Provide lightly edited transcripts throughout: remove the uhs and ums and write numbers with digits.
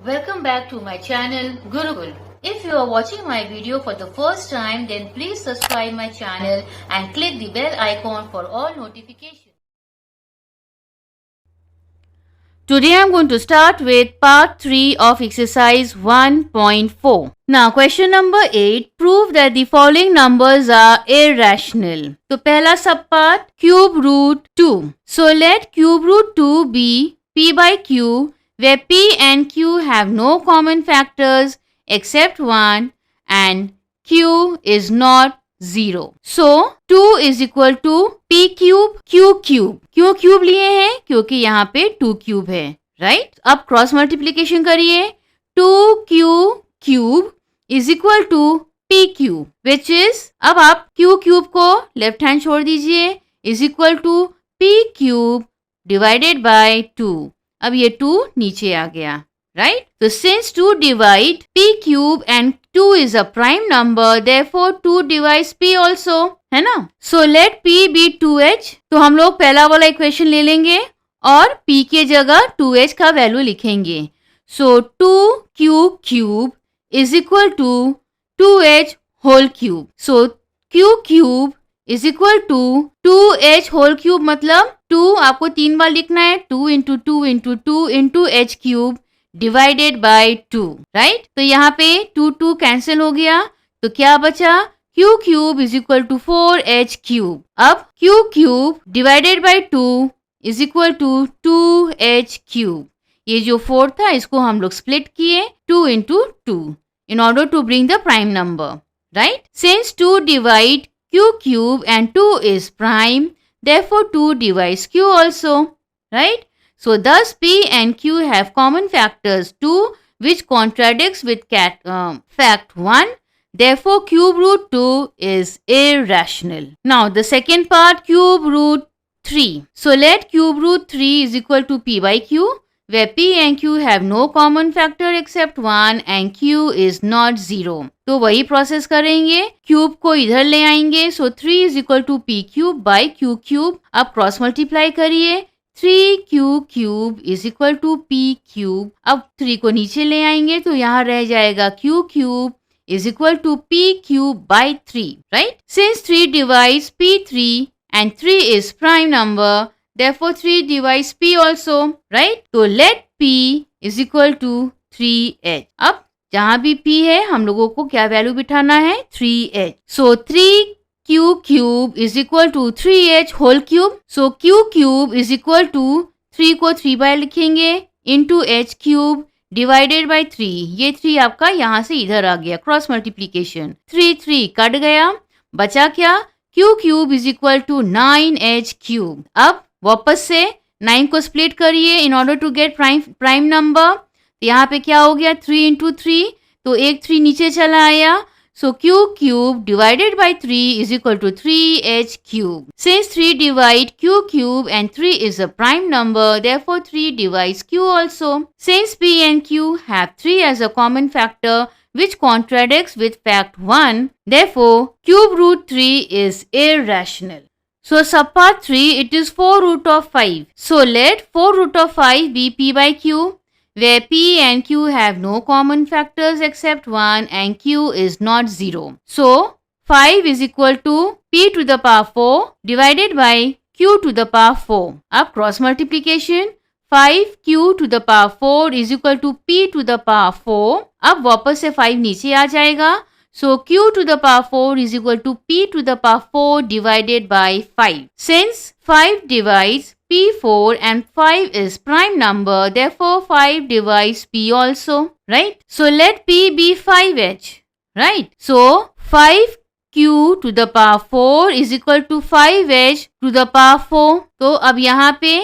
Welcome back to my channel Gurukul. If you are watching my video for the first time, then please subscribe my channel and click the bell icon for all notifications. Today I am going to start with part 3 of exercise 1.4. Now question number 8, prove that the following numbers are irrational. तो पहला सब part cube root 2. So let cube root 2 be p by q, where p and q have no common factors except 1 and q is not 0. So 2 is equal to p cube q cube. क्यों cube लिए हैं? क्योंकि यहाँ पे 2 cube है, right? अब cross multiplication करिए. 2q cube is equal to p cube, which is, अब आप q क्यूब को लेफ्ट हैंड छोड़ दीजिए, is equal to p cube divided by 2. अब ये 2 नीचे आ गया, राइट? तो since 2 divide p cube and 2 is a prime number, therefore 2 divides p also, है ना? So let p be 2h. तो हम लोग पहला वाला इक्वेशन ले लेंगे और p के जगह 2h का वैल्यू लिखेंगे. So 2q cube is equal to 2h whole cube. So q cube is equal to 2h whole cube, मतलब 2 आपको 3 बार लिखना है, 2 into 2 into 2 into h cube divided by 2, right? तो यहाँ पे 2 कैंसिल हो गया, तो क्या बचा? q cube is equal to 4h cube. अब q cube divided by 2 is equal to 2h cube. ये जो 4 था इसको हम लोग स्प्लिट किए 2 into 2 in order to bring the prime number, right? Since 2 divide q cube and 2 is prime, therefore 2 divides q also, right? So thus p and q have common factors 2, which contradicts with fact 1. Therefore cube root 2 is irrational. Now the second part, cube root 3. So let cube root 3 is equal to p by q, where p and q have no common factor except 1 and q is not 0. तो वही process करेंगे, cube को इधर ले आएंगे. So 3 is equal to p cube by q cube. अब cross multiply करिए, 3q cube is equal to p cube. अब 3 को नीचे ले आएंगे तो यहाँ रह जाएगा q cube is equal to p cube by 3, right? Since 3 divides p3 and 3 is prime number, therefore 3 divides p also, right? तो let p is equal to 3h. अब जहाँ भी p है हम लोगों को क्या वैल्यू बिठाना है? 3h. So 3q cube is equal to 3h whole cube. So q cube is equal to 3 को 3 बार लिखेंगे into h cube divided by 3. ये 3 आपका यहाँ से इधर आ गया, क्रॉस मल्टीप्लीकेशन. 3 कट गया, बचा क्या? q cube is equal to 9h cube. अब वापस से 9 को स्प्लिट करिए in order to get prime number. तो यहाँ पे क्या हो गया? 3 into 3, तो एक 3 नीचे चला आया. So q cube divided by 3 is equal to 3h cube. Since 3 divide q cube and 3 is a prime number, therefore 3 divides q also. Since p and q have 3 as a common factor which contradicts with fact 1, therefore cube root 3 is irrational. So subpart 3, it is 4 root of 5. So let 4 root of 5 be p by q, where p and q have no common factors except 1 and q is not 0. So 5 is equal to p to the power 4 divided by q to the power 4. अब cross multiplication, 5q to the power 4 is equal to p to the power 4. अब वापस से 5 नीचे आ जाएगा. So q to the power 4 is equal to p to the power 4 divided by 5. Since 5 divides p4 and 5 is prime number, therefore 5 divides p also, right? So let p be 5h, right? So 5q to the power 4 is equal to 5h to the power 4. तो अब यहाँ पे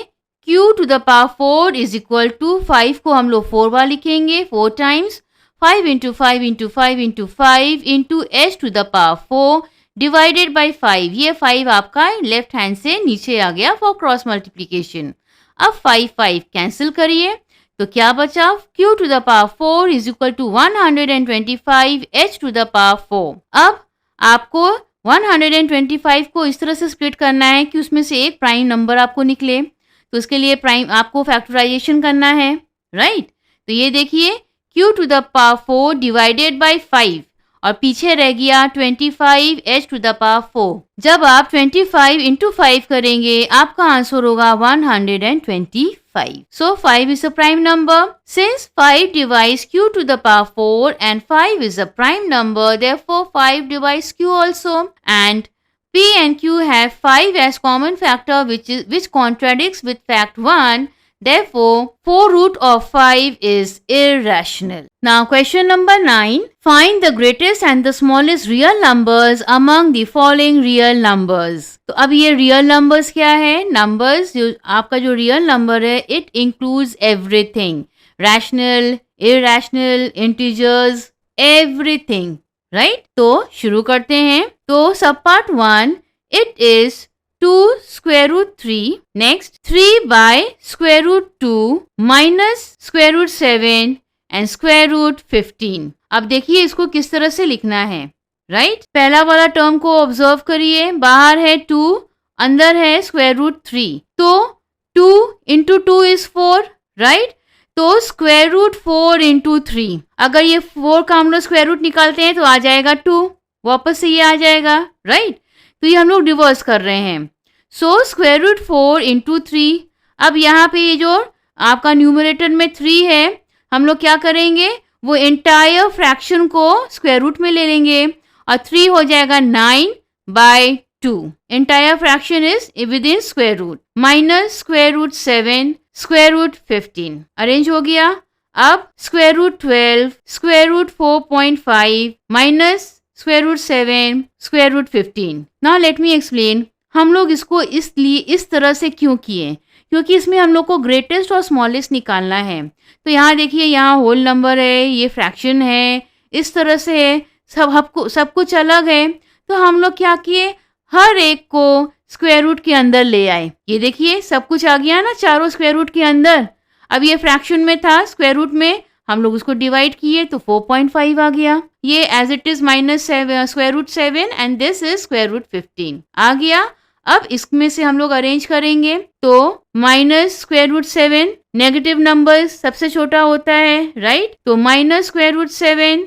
q to the power 4 is equal to 5 को हम लोग 4 बार लिखेंगे, 4 times 5 into 5 into 5 into 5 into h to the power 4 divided by 5. ये 5 आपका लेफ्ट हैंड से नीचे आ गया फॉर क्रॉस मल्टीप्लीकेशन. अब 5 कैंसिल करिए तो क्या बचा? q to the power 4 is equal to 125 h to the power 4. अब आपको 125 को इस तरह से स्प्लिट करना है कि उसमें से एक प्राइम नंबर आपको निकले. तो उसके लिए प्राइम आपको फैक्टराइजेशन करना है, राइट? तो ये देखिए q to the power 4 divided by 5 और पीछे रह गया 25 h to the power 4। जब आप 25 into 5 करेंगे आपका आंसर होगा 125। So 5 is a prime number. Since 5 divides q to the power 4 and 5 is a prime number, therefore 5 divides q also, and p and q have 5 as common factor which contradicts with fact 1. Therefore, 4 root of 5 is irrational. Now question number 9. Find the greatest and the smallest real numbers among the following real numbers. तो अब ये real numbers क्या है? Numbers जो आपका जो real number है, it includes everything. Rational, irrational, integers, everything. Right? तो शुरू करते हैं. तो सब part 1, it is 2 square root 3, next 3 by square root 2 minus square root 7 and square root 15. अब देखिए इसको किस तरह से लिखना है, राइट? पहला वाला टर्म को ऑब्जर्व करिए, बाहर है 2, अंदर है स्क्वायर रूट 3, तो 2 into 2 is 4, राइट? तो स्क्वायर रूट 4 into 3, अगर ये 4 का हम लोग स्क्वायर रूट निकालते हैं तो आ जाएगा 2, वापस से ये आ जाएगा, राइट? तो ये हम लोग रिवर्स कर रहे हैं. So square root 4 into 3. अब यहाँ पे ये जो आपका न्यूमरेटर में 3 है, हम लोग क्या करेंगे, वो एंटायर फ्रैक्शन को स्क्वायर रूट में ले लेंगे और 3 हो जाएगा 9/2. Entire fraction is within square root. Minus square root 7 square root 15. Arrange हो गया. अब square root 12 square root 4.5 minus square root 7 square root 15. Now let me explain. हम लोग इसको इसलिए इस तरह से क्यों किए, क्योंकि इसमें हम लोग को ग्रेटेस्ट और स्मॉलेस्ट निकालना है. तो यहाँ देखिए, यहाँ होल नंबर है, ये फ्रैक्शन है, इस तरह से है, सब कुछ अलग है. तो हम लोग क्या किए, हर एक को स्क्वायर रूट के अंदर ले आए. ये देखिए सब कुछ आ गया ना चारों स्क्वायर रूट के अंदर. अब ये फ्रैक्शन में था, स्क्वायर रूट में हम लोग उसको डिवाइड किए तो 4.5 आ गया. ये as it is minus square root 7 and this is square root 15 आ गया. अब इसमें से हम लोग अरेंज करेंगे तो minus square root 7, negative number सबसे छोटा होता है, राइट? तो माइनस स्क्वायर रूट 7,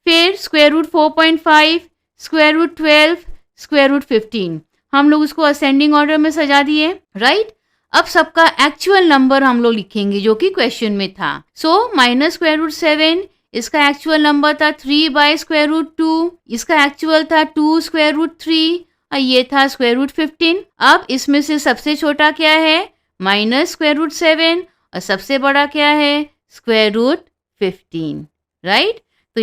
फिर square root 4.5, square root 12, square root 15. हम लोग उसको असेंडिंग ऑर्डर में सजा दिए, राइट? अब सबका एक्चुअल नंबर हम लोग लिखेंगे जो कि क्वेश्चन में था. सो माइनस स्क्वायर रूट 7, इसका एक्चुअल नंबर था 3 बाय स्क्वायर रूट 2, इसका एक्चुअल था 2 स्क्वायर रूट 3 और ये था स्क्वायर रूट 15. अब इसमें से सबसे छोटा क्या है, माइनस स्क्वायर रूट 7, और सबसे बड़ा क्या है, स्क्वायर रूट 15, राइट? तो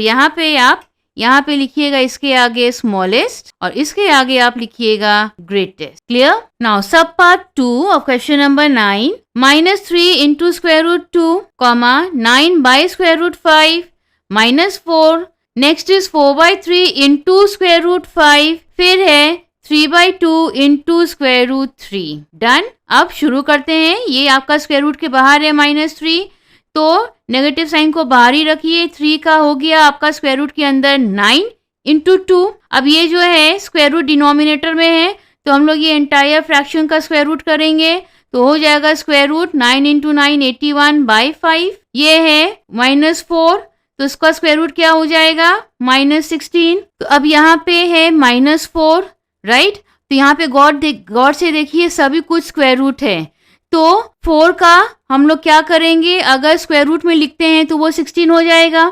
यहाँ पे लिखिएगा इसके आगे स्मॉलेस्ट और इसके आगे आप लिखिएगा greatest. Clear? Now sub part 2 of question number 9. Minus 3 into square root 2 comma 9 by square root 5 minus 4. Next is 4/3 into square root 5, फिर है 3/2 इंटू स्क्वायर रूट 3. डन. अब शुरू करते हैं. ये आपका स्क्वायर रूट के बाहर है -3, तो नेगेटिव साइन को बाहर ही रखिए. 3 का हो गया आपका स्क्वायर रूट के अंदर 9 इंटू 2. अब ये जो है स्क्वायर रूट डिनोमिनेटर में है, तो हम लोग ये एंटायर फ्रैक्शन का स्क्वायर रूट करेंगे तो हो जाएगा स्क्वायर रूट 9 इंटू 9 81/5. ये है -4, तो इसका स्क्वायर रूट क्या हो जाएगा, -16. तो अब यहाँ पे है -4, राइट? तो यहाँ पे गौर से देखिए सभी कुछ स्क्वायर रूट है. तो 4 का हम लोग क्या करेंगे, अगर स्क्वायर रूट में लिखते हैं तो वो 16 हो जाएगा,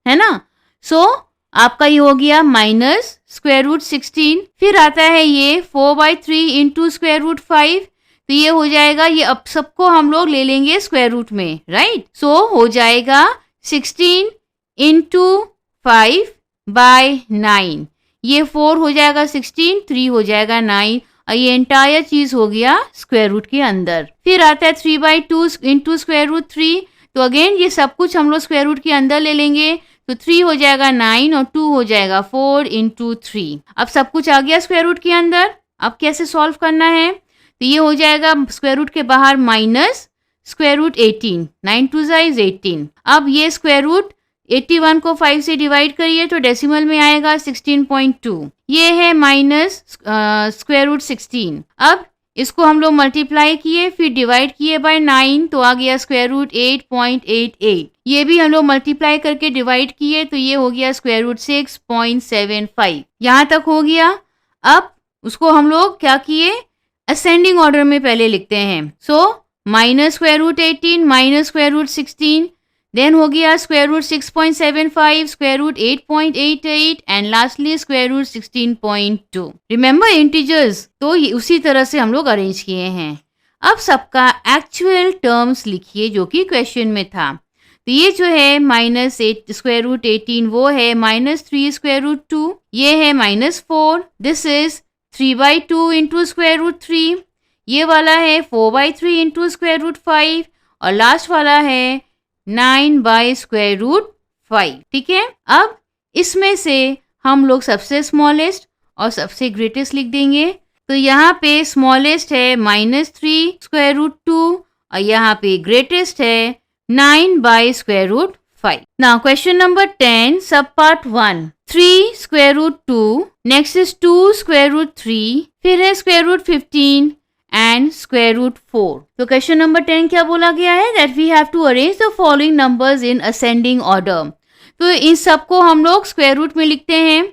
है ना? सो आपका ये हो गया माइनस स्क्वायर रूट 16. फिर आता है ये 4/3 इंटू स्क्वायर रूट 5, तो ये हो जाएगा, ये अब सबको हम लोग ले लेंगे स्क्वायर रूट में, राइट? सो हो जाएगा 16 इंटू 5/9. ये 4 हो जाएगा 16, 3 हो जाएगा 9 और ये एंटायर चीज हो गया स्क्वायर रूट के अंदर. फिर आता है 3/2 इंटू स्क्वायर रूट 3, तो अगेन ये सब कुछ हम लोग स्क्वायर रूट के अंदर ले लेंगे, तो 3 हो जाएगा 9 और 2 हो जाएगा 4 इंटू 3. अब सब कुछ आ गया स्क्वायर रूट के अंदर. अब कैसे सॉल्व करना है, तो ये हो जाएगा स्क्वायर रूट के बाहर माइनस स्क्वायर रूट 18, 9 2 इज 18. अब ये स्क्वायर रूट 81 को 5 से डिवाइड करिए तो डेसिमल में आएगा 16.2. ये है माइनस स्क्वायर रूट 16. अब इसको हम लोग मल्टीप्लाई किए, फिर डिवाइड किए बाय 9, तो आ गया स्क्वायर रूट 8.88। ये भी हम लोग मल्टीप्लाई करके डिवाइड किए, तो ये हो गया स्क्वायर रूट 6.75। यहाँ तक हो गया। अब उसको हम लोग क्या किए, असेंडिंग ऑर्डर में पहले लिखते हैं। So minus square root 18 minus square root 16, then हो गया square root 6.75, square root 8.88 and lastly square root 16.2। Remember integers, तो ये उसी तरह से हम लोग अरेंज किए हैं। अब सबका एक्चुअल टर्म्स लिखिए जो कि क्वेश्चन में था। तो ये जो है माइनस स्क्वायर रूट 18 वो है माइनस 3 स्क्वायर रूट 2, ये है minus 4, this is 3/2 into square root 3, ये वाला है 4/3 इंटू स्क्वायर रूट 5 और लास्ट वाला है 9 बाई स्क्वायर रूट 5। ठीक है, अब इसमें से हम लोग सबसे स्मॉलेस्ट और सबसे ग्रेटेस्ट लिख देंगे। तो यहाँ पे स्मॉलेस्ट है माइनस 3 स्क्वायर रूट 2 और यहाँ पे ग्रेटेस्ट है 9 by square root 5। Now question number 10 sub part 1, 3 square root 2, next is 2 square root 3, फिर है square root 15 and square root 4. तो क्वेश्चन नंबर 10 क्या बोला गया है, that we have to arrange the following numbers in ascending order. तो इन सबको हम लोग स्क्वायर रूट में लिखते हैं।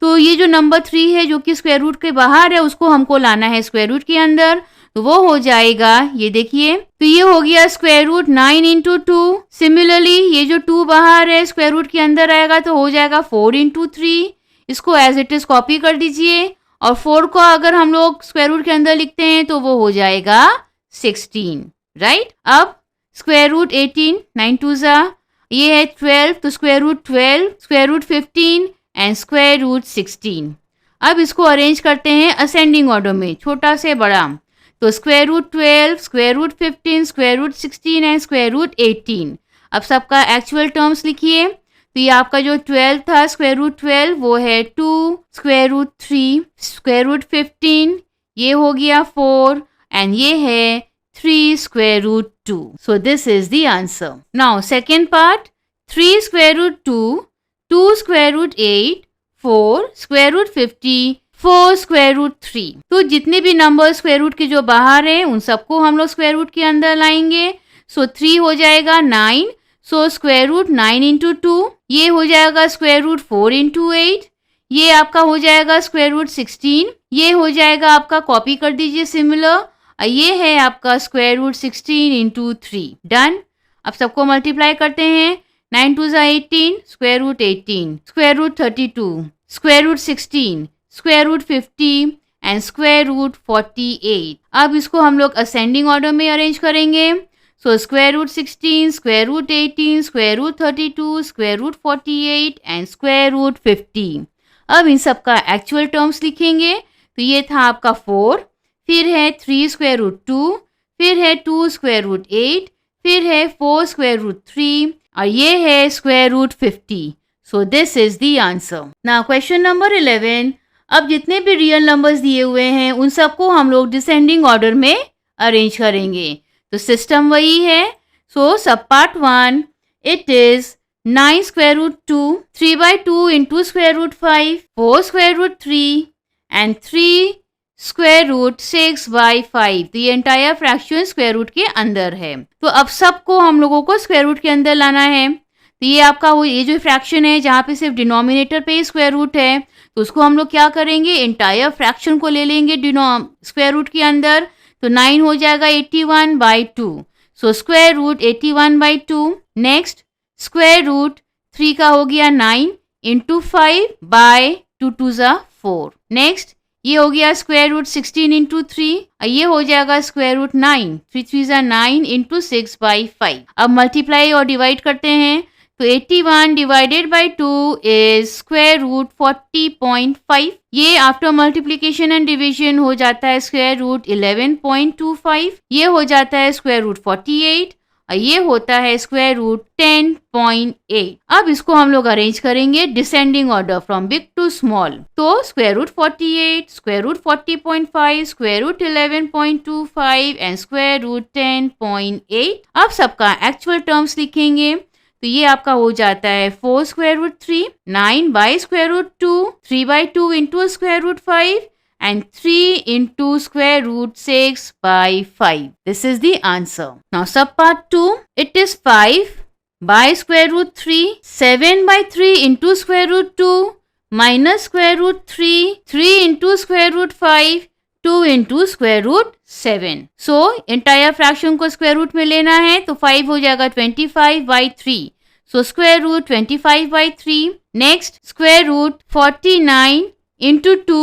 तो ये जो नंबर 3 है जो कि स्क्वायर रूट के बाहर है उसको हमको लाना है स्क्वायर रूट के अंदर, तो वो हो जाएगा, ये देखिए, तो ये हो गया स्क्वायर रूट 9 इंटू 2। सिमिलरली ये जो 2 बाहर है स्क्वायर रूट के अंदर आएगा तो हो जाएगा 4 इंटू 3, इसको एज इट इज कॉपी कर दीजिए और 4 को अगर हम लोग स्क्वायर रूट के अंदर लिखते हैं तो वो हो जाएगा 16, राइट। अब स्क्वायर रूट 18, 9 2 जा, ये है 12, तो square root 12, square root 15 and square root 16। अब इसको अरेंज करते हैं असेंडिंग ऑर्डर में, छोटा से बड़ा। तो square root 12, square root 15, square root 16 and square root 18। अब सबका एक्चुअल टर्म्स लिखिए। तो ये आपका जो 12 था स्क्वायर रूट 12 वो है 2 स्क्वायर रूट 3, स्क्वायर रूट 15, ये हो गया 4 एंड ये है 3 square root 2। So this is the answer. Now second part, 3 square root 2, 2 square root 8, 4 square root 50, 4 square root 3। तो जितने भी नंबर स्क्वायर रूट के जो बाहर हैं उन सबको हम लोग स्क्वायर रूट के अंदर लाएंगे। सो 3 हो जाएगा 9, सो स्क्वायर रूट 9 इंटू 2, ये हो जाएगा स्क्वायर रूट 4 इंटू 8, ये आपका हो जाएगा स्क्वायर रूट 16, ये हो जाएगा आपका, कॉपी कर दीजिए सिमिलर, ये है आपका स्क्वायर रूट 16 इंटू 3। डन। अब सबको मल्टीप्लाई करते हैं, 9 2 जा 18, square root 18, square root 32, square root 16, square root 50 and square root 48। अब इसको हम लोग असेंडिंग ऑर्डर में अरेंज करेंगे। So square root 16, square root 18, square root 32, square root 48 and square root 50। अब इन सब का एक्चुअल टर्म्स लिखेंगे। तो ये था आपका 4, फिर है 3 स्क्वायर रूट 2, फिर है 2 स्क्वायर रूट 8, फिर है 4 स्क्वायर रूट 3 और ये है square root 50। So this is the answer. Now question number 11, अब जितने भी रियल नंबर्स दिए हुए हैं उन सबको हम लोग डिसेंडिंग ऑर्डर में अरेंज करेंगे। तो सिस्टम वही है। So sub part 1, it is 9 square root 2, 3/2 into square root 5, 4 square root 3 and 3 square root 6/5। तो ये एंटायर फ्रैक्शन स्क्वायर रूट के अंदर है। तो अब सबको हम लोगों को स्क्वायर रूट के अंदर लाना है। तो ये आपका वो ये जो फ्रैक्शन है जहाँ पे सिर्फ डिनोमिनेटर पे ही स्क्वायर रूट है, तो उसको हम लोग क्या करेंगे, एंटायर फ्रैक्शन को ले लेंगे स्क्वायर रूट के अंदर। तो 9 हो जाएगा 81/2, so square root 81/2। Next square root 3 का हो गया 9 इंटू 5/2 2 जा 4। नेक्स्ट ये हो गया स्क्वायर रूट 16 इंटू 3, ये हो जाएगा स्क्वायर रूट 9, 3 3 जा 9 इंटू 6/5। अब मल्टीप्लाई और डिवाइड करते हैं। तो 81 divided by 2 is square root 40.5। ये आफ्टर मल्टीप्लीकेशन एंड डिवीजन हो जाता है स्क्वायर रूट 11.25। ये हो जाता है स्क्वायर रूट 48 और ये होता है स्क्वायर रूट 10.8। अब इसको हम लोग अरेंज करेंगे descending order from big to small. तो square root 48, square root 40.5, square root 11.25 and square root 10.8। अब सबका एक्चुअल टर्म्स लिखेंगे। तो ये आपका हो जाता है 4 square root 3, 9 by square root 2, 3/2 into square root 5 and 3 into square root 6 by 5. This is the answer. Now subpart 2, it is 5 by square root 3, 7 by 3 into square root 2 minus square root 3, 3 into square root 5, 2 into square root 7. So entire fraction को square root में लेना है तो 5 हो जाएगा 25 by 3. So square root 25 by 3. Next square root 49 into 2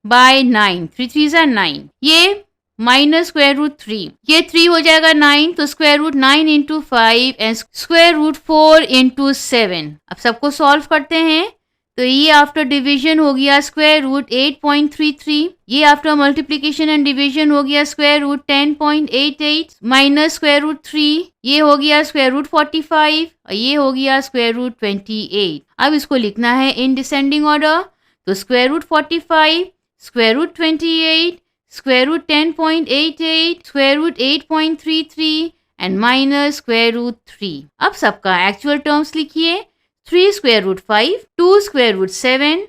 by 9. 3 3s are 9. ये minus square root 3, ये 3 हो जाएगा 9, तो square root 9 into 5 and square root 4 into 7. अब सबको सॉल्व करते हैं तो ये आफ्टर डिवीजन हो गया स्क्वायर रूट 8.33, ये आफ्टर मल्टीप्लीकेशन एंड डिवीजन हो गया square root 10.88 minus square root 3, ये हो गया स्क्वायर रूट 45 और ये हो गया स्क्वायर रूट 28. अब इसको लिखना है इन डिसेंडिंग ऑर्डर, तो square root 45, square root 28, square root 10.88, square root 8.33 and minus square root 3. अब सबका एक्चुअल टर्म्स लिखिए. 3 square root 5, 2 square root 7,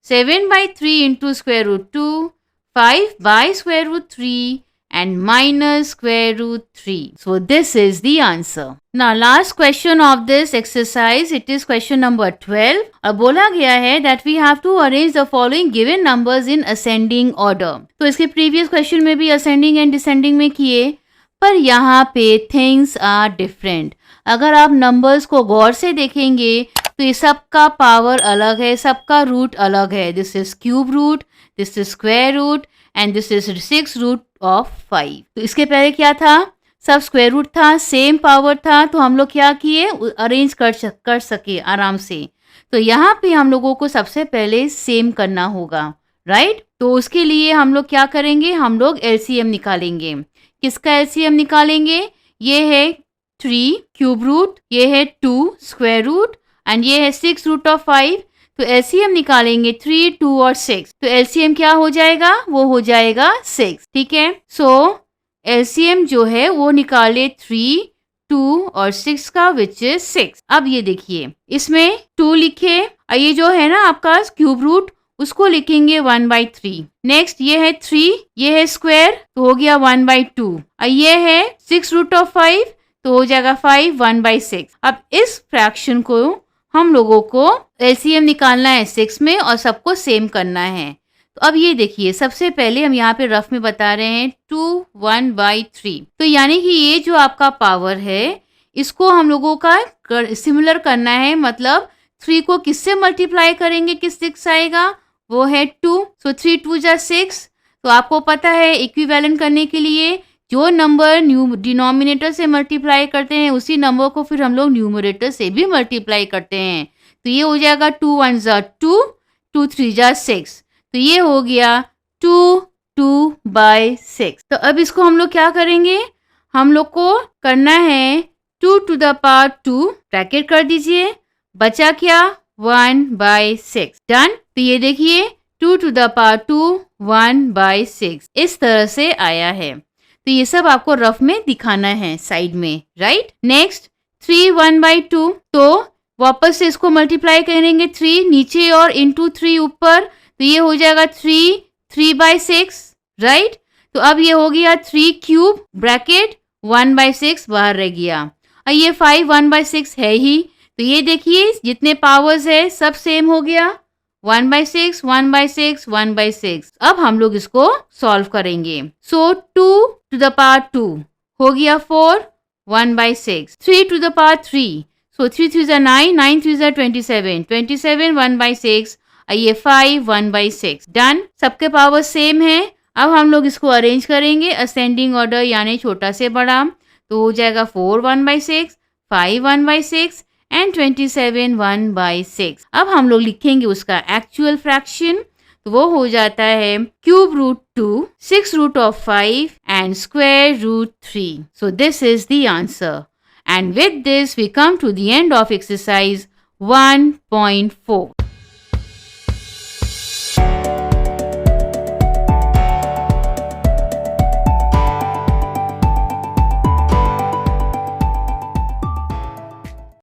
7 by 3 into square root 2, 5 by square root 3 and minus square root 3. So this is the answer. Now last question of this exercise, it is question number 12. अब बोला गया है that we have to arrange the following given numbers in ascending order. तो इसके previous question में भी ascending and descending में किए, पर यहाँ पे things are different. अगर आप numbers को गौर से देखेंगे तो ये सबका पावर अलग है, सबका रूट अलग है. This is cube root, this is square root and this is 6 root of 5. तो इसके पहले क्या था, सब स्क्वायर रूट था, सेम पावर था, तो हम लोग क्या किए, अरेंज कर सके आराम से. तो यहाँ पे हम लोगों को सबसे पहले सेम करना होगा, राइट. तो उसके लिए हम लोग क्या करेंगे, हम लोग एलसीएम निकालेंगे. किसका एलसीएम निकालेंगे, ये है 3 क्यूब रूट, ये है 2 स्क्वायर रूट एंड ये है 6 रूट ऑफ 5. तो एलसीएम निकालेंगे 3, 2 और 6. तो एलसीएम क्या हो जाएगा, वो हो जाएगा 6. ठीक है. सो एलसीएम जो है वो निकाले 3, 2 और 6 का, विच इज 6. अब ये देखिए इसमें 2 लिखे, ये जो है ना आपका क्यूब रूट, उसको लिखेंगे 1/3. नेक्स्ट ये है 3, ये है स्क्वायर, तो हो गया 1/2. ये है 6 रूट ऑफ 5, तो हो जाएगा 5, 1/6. अब इस फ्रैक्शन को हम लोगों को एलसीएम निकालना है 6 में और सबको सेम करना है. तो अब ये देखिए सबसे पहले हम यहाँ पे रफ में बता रहे हैं 2 1/3. तो यानी कि ये जो आपका पावर है इसको हम लोगों का सिमिलर करना है. मतलब 3 को किससे मल्टीप्लाई करेंगे कि 6 आएगा, वो है 2. सो 3 2 जा 6. तो आपको पता है इक्विवेलेंट करने के लिए जो नंबर डिनोमिनेटर से मल्टीप्लाई करते हैं उसी नंबर को फिर हम लोग न्यूमरेटर से भी मल्टीप्लाई करते हैं. तो ये हो जाएगा 2 1 जा 2, 2 3 जा 6. तो ये हो गया 2 2/6. तो अब इसको हम लोग क्या करेंगे, हम लोग को करना है 2 to the power 2, ब्रैकेट कर दीजिए, बचा क्या 1/6. डन. तो ये देखिए 2 to the power 2 1/6 इस तरह से आया है. तो ये सब आपको रफ में दिखाना है साइड में, राइट. नेक्स्ट 3 1/2. तो वापस से इसको मल्टीप्लाई करेंगे 3 नीचे और इंटू 3 ऊपर. तो ये हो जाएगा 3 3/6, राइट. तो अब ये हो गया 3 क्यूब, ब्रैकेट 1/6 बाहर रह गया. और ये 5 1/6 है ही. तो ये देखिए जितने पावर्स है सब सेम हो गया, 1/6 1/6 1/6. अब हम लोग इसको सॉल्व करेंगे. सो 2 to the power 2 हो गया 4, 1/6. 3 to the power 3. So 3 3s are 9, 9 3s are 27, 27 1/6. ये 5 1/6. डन. सबके पावर सेम है. अब हम लोग इसको अरेंज करेंगे असेंडिंग ऑर्डर यानी छोटा से बड़ा. तो हो जाएगा 4 1/6, 5 1/6 एंड 27 1/6. अब हम लोग लिखेंगे उसका एक्चुअल फ्रैक्शन. तो वो हो जाता है cube root 2, 6 root of 5 and square root 3. So this is the answer. And with this we come to the end of exercise 1.4.